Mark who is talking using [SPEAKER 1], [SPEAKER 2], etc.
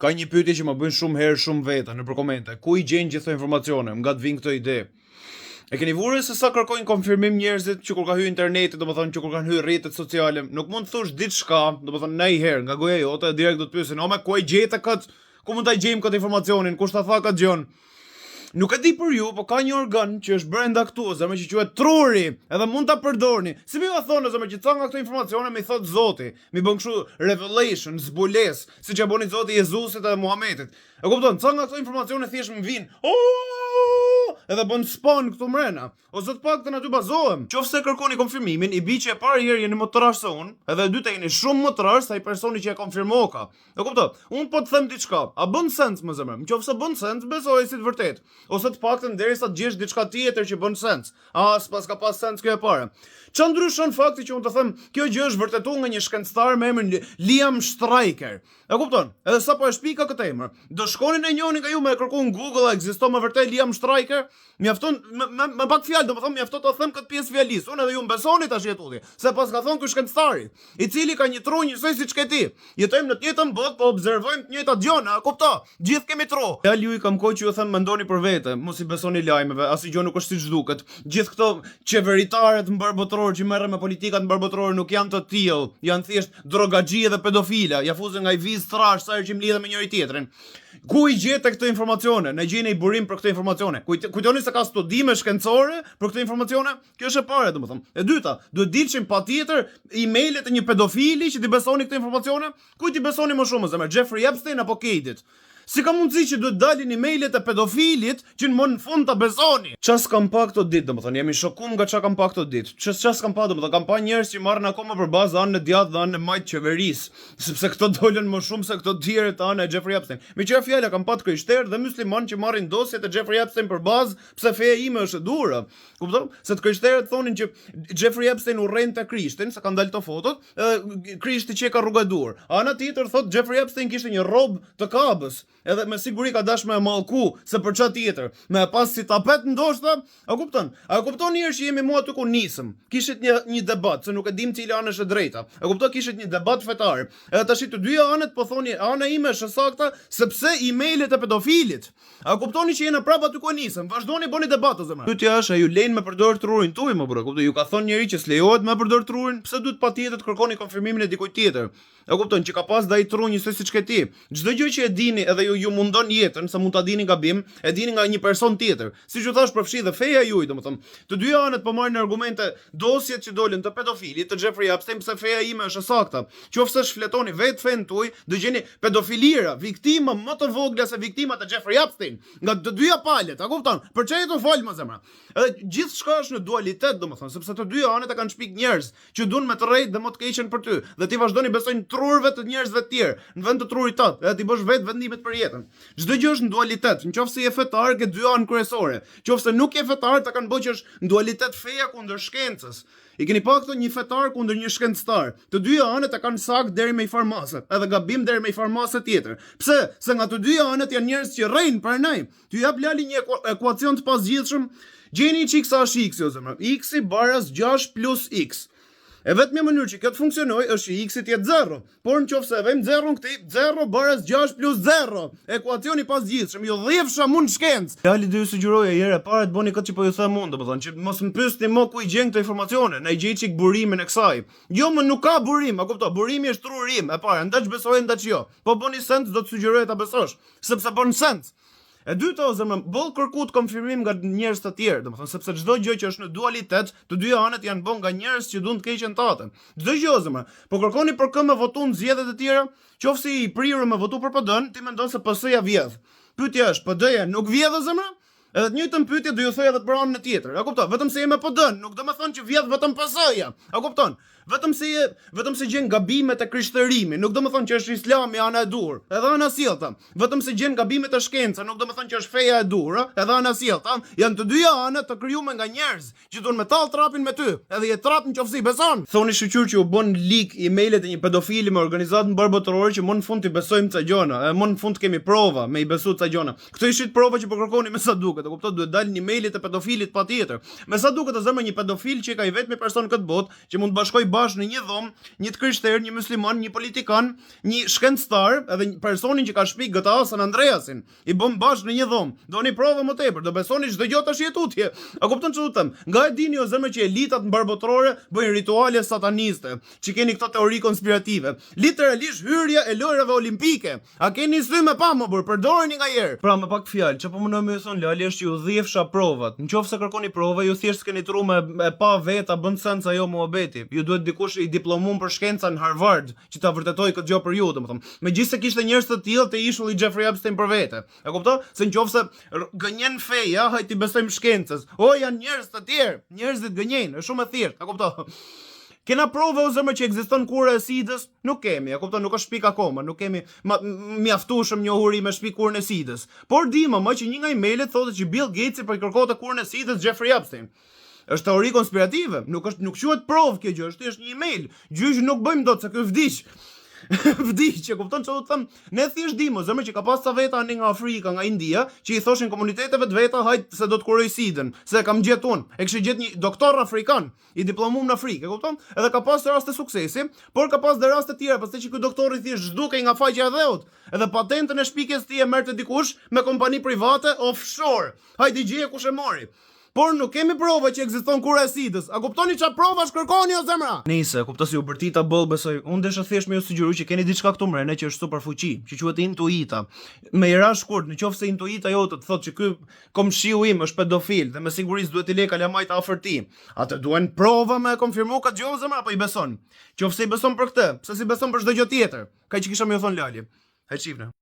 [SPEAKER 1] Ka një pyetje që më bën shumë herë shumë veta në komente. Ku I gjen gjithë këto informacione? Nga të vinë këtë ide. E keni vurë se sa kërkojnë konfirmim njerëzit që kur ka hyrë interneti, domethënë që kur kanë hyrë rrjetet sociale, nuk mund të thosh diçka, domethënë ndonjëherë nga goja jote direkt do të pyesin, "O me ku e gjete kët? Ku mund ta gjejmë këtë informacionin? Kush ta tha këtë gjën?" Nuk e di për ju, po ka një organ që është brenda këtu, zëmë që quhet truri, edhe mund ta përdorni. Si më va thonë zëmë që ca nga këto informacione më thot Zoti, më bën kështu revelation, zbules, siç e bëni Zoti Jezusit edhe Muhamedit. E kupton, ca nga këto informacione thjesht më vijnë. Edhe bën spon këtu mrena. Ose të paktën aty bazohem. Qofse kërkoni konfirmimin, I bi që e parë herë jeni më të rashë se unë, edhe e dyta jeni shumë më të rashë se ai personi që e konfirmoka. E kupton? Unë po të them diçka, a bën sens më zemër? Nëse bën sens, besoj si të vërtet. Ose të paktën derisa të gjesh diçka tjetër që bën sens. S'pas ka pas sens kjo e para. Ç'a ndryshon fakti që unë të them, kjo gjë është vërtetuar nga një shkencëtar me emrin Liam Stryker. E kupton? Edhe sapo e shpika këtë emër. Do shkonin e njonin nga ju me kërkuar në Google, a ekziston më vërtet Liam Stryker? Mjafton me pak fjalë, domethënë mjafton të them këtë pjesë fjalisë. Unë edhe ju besoni tash jetulli, se pas ka thonë ky shkencëtari, I cili ka një tru njësoj siç ke ti. Jetojmë në të njëjtën botë, po observojmë të njëjtat gjëra, a kupto? Gjithë kemi tru. Ja ju I kam kohë që ju them mendoni për vete, mos I besoni lajmeve, asnjë gjë nuk është siç duket. Gjithë këto qeveritarët mbarbotror që merren me politikat mbarbotrore nuk janë të tillë, janë thjesht drogaxhi dhe pedofila, ja fuzën nga I vizë trash sa herë që mlidhen me njëri tjetrin. Ku I gjete këto informacione? Ne gjeni I burim për këto informacione. Kujtoni se ka studime shkencore për këto informacione? Kjo është e para, domethënë. E dyta, duhet dilshin patjetër emailët e një pedofili që ti besoni këto informacione? Kujt I besoni më shumë, zemër? Jeffrey Epstein apo Kate'it? Si ka mundësi që duhet dalin emailët e pedofilit që në fund ta besoni? Ças kam pa këto ditë, domethënë jam I shokuar nga çka kam pa këto ditë. Ças kam pa, domethënë kam pa njerëz që marrin akoma për bazë anën e djathtë dhe anën e majtë qeverisë, sepse këto dolën më shumë se këto tjerë të anë e Jeffrey Epstein. Me qenë fjala kam pa të krishterë dhe musliman që marrin dosjet e Jeffrey Epstein për bazë, pse feja ime është e durë. Kupton? Se të krishterët thonin që Jeffrey Epstein urrente Krishtin, sa kanë dalë to fotot, Krishti që ka rrugë e dur. Ana tjetër thot Jeffrey Epstein kishte një rrob të kabës. Edhe me siguri ka dash me e mallku, se për çfarë tjetër, me pas si tapet ndoshta, a kupton? A kupton njerëz që jemi mua aty ku nisëm. Kishit një debat, se nuk e dim cila anë është e drejta. A kupton, kishit një debat fetar. Edhe tash të dy anët po thoni, ana ime është e sakta, sepse emailet e pedofilit. A kuptoni që jena prapë aty ku nisëm. Vazhdoni bëni debat o zemra. Pyetja është, a ju lejnë me përdor trurin tuaj më bro? Kuptoj, ju ka thonë njëri që s'lejohet me përdor trurin, pse duhet patjetër të kërkoni konfirmimin e dikujt tjetër? E kupton që ka pas dai tru njësoj siç ke ti. Çdo gjë që e dini edhe ju mundon jetën, se mund ta dini gabim, e dini nga një person tjetër. Siç u thash përfshi dhe feja juaj, domethënë, të dy anët po marrin argumente dosjet që dolën të pedofilit, të Jeffrey Epstein, pse feja ime është e sakta. Qofse shfletoni vetë fen tuaj, do gjeni pedofilira, viktima më të vogla se viktimat e Jeffrey Epstein, nga të dyja palët, a kupton? Për çfarë të fal më zemra? Edhe gjithçka është në dualitet, domethënë, sepse të dy anët e kanë shpik njerëz që duan me të rrejt dhe më të keqen për ty, dhe ti vazhdoni besojnë trurve të njerëzve të tjerë, në vend të trurit tat, edhe ti bësh vetë vendimet për jetën. Çdo gjë është në dualitet, nëse je fetar ke dy anë kryesore. Nëse nuk je fetar, ta kanë bëjë që është në dualitet feja kundër shkencës. I keni pa këto një fetar kundër një shkencëtar. Të dy anët e kanë sakt deri me farmase, edhe gabim deri me farmase tjetër. Pse? Se nga të dy anët janë njerëz që rrejnë për ne. Ty jap lali një ekuacion të pasgjithshëm, gjeni x a është x, jo zemra. X baras 6 plus x. E vetëm mënyrë që kjo të funksionojë është që x-i të jetë 0. Por nëse e vëmë 0 këtej, 0 baras 6 plus 0. Ekuacioni pasgjithshëm, jo dhiefsha mund shkencë. Djali do ju sugjeroja herë e parë të bëni këtë që po ju them unë, domethënë që mos më pyesni më ku I gjen këto informacione, na I gjej çik burimin e kësaj. Jo, më nuk ka burim, a kupton? Burimi është trurim, e para, ndaç besoj ndaç jo. Po bëni sens, do të sugjeroj ta besosh, sepse bën sens. E dyta o zemra, boll kërkut konfirmim nga njerëz të tjerë, domethënë sepse çdo gjë që është në dualitet, të dy anët janë bën nga njerëz që duan të keqen tatën. Çdo gjë o zemra, po kërkoni për kë me votu në zgjedhjet e tjera, qofse I prirur me votu për PD-n, ti mendon se PS-ja vjedh. Pyetja është, PD-ja nuk vjedh o zemra? Edhe të njëjtën pyetje do ju thoj edhe për anën tjetër. A kupton? Vetëm se je me PD-n, nuk do të thonë që vjedh vetëm PS-ja. A kupton? Vetëm se gjen gabimet e krishterimi, nuk do të thonë që është Islami ana e dur, edhe ana sjellta. Vetëm se gjen gabimet e shkencës, nuk do të thonë që është feja e dur, edhe ana sjellta. Janë të dyja anët të krijuar nga njerëz që duan me tall trapin me ty, edhe je trap nëse I beson. Thoni shqyr që u bën lik emailet e një pedofili me organizatën mbarbotrore që më në fund I besojmë ca gjëna, më në fund kemi prova me I besu ca gjëna. Këto ishin prova që po kërkoni me sa duket, e kupton, duhet dalin emailet e pedofilit patjetër. Me sa duket të zemra një pedofil që ka I vetmi person këtë botë që mund të bashkojë bashkë në një dhomë, një të krishterë, një musliman, një politikan, një shkencëtar, edhe një personin që ka shpik GTA San Andreasin, i bën bashkë në një dhomë. Doni provë më tepër, do besoni çdo gjë tash jetutje. A kupton çu them? Nga e dini o zemër që elitat mbarbotrore bëjnë rituale sataniste, që keni këto teori konspirative. Literalisht hyrja e lojrave olimpike. A keni sy me pa më burr, përdoreni ngaherë. Pra me pak fjalë, çfarë po mundoj më thon Lali është ju dhjefsha provat. Nëse kërkoni prova, ju thjesht keni tru me pa veta bën sens ajo muhabeti. Ju duhet dikush i diplomum për shkenca në Harvard që ta vërtetojë këtë gjë për ju, domethënë. Megjithëse kishte njerëz të tillë te ishulli Jeffrey Epstein për vete. E kupton? Se nëse gënjen feja, hajti besojmë shkencës. O janë njerëz të tjerë, njerëzit gënjejnë, është shumë e thjeshtë, e kupton? Kena prova o zemër që ekziston kura e sidës? Nuk kemi, e kupton, nuk është shpik akoma, nuk kemi mjaftueshëm njohuri me shpik kurën e sidës. Por di më që një nga emailët thotë që Bill Gates po i kërkonte kurën e sidës Jeffrey Epstein. Është teori konspirative, nuk quhet provë kjo gjë, është thjesht një email. Gjyq nuk bëjmë dot se ky vdiq. Vdiq, e kupton çfarë do të them? Ne thjesht dimë, zemër që ka pas sa veta nga Afrika, nga India, që i thoshin komuniteteve të veta, hajt se do të kuroj sidën, se kam gjetë unë. E kishte gjetë një doktor afrikan, i diplomum në Afrikë, e kupton? Edhe ka pas raste suksesi, por ka pas dhe raste të tjera, pasi që ky doktori thjesht zhdukej nga faqja e dheut. Edhe patentën e shpikjes tij e merrte dikush me kompani private offshore. Hajde gjeje kush e mori. Por nuk kemi prova që ekziston kura e sidës. A kuptoni çfarë provash kërkoni o zemra? Nice, kuptoj si u bërtita boll besoj. Unë desha thjesht me ju sugjeroj që keni diçka këtu mrene që është super fuqi, që quhet intuita. Me i ra shkurt, nëse intuita jote të thotë që ky komshiu im është pedofil dhe me siguri duhet i lë kalamajt afër ti, atë duhen prova me konfirmu këtë gjë o zemra apo i beson? Nëse i beson për këtë, pse si beson për çdo gjë tjetër? Kaq që kisha më thon Lali. Hajde çifne.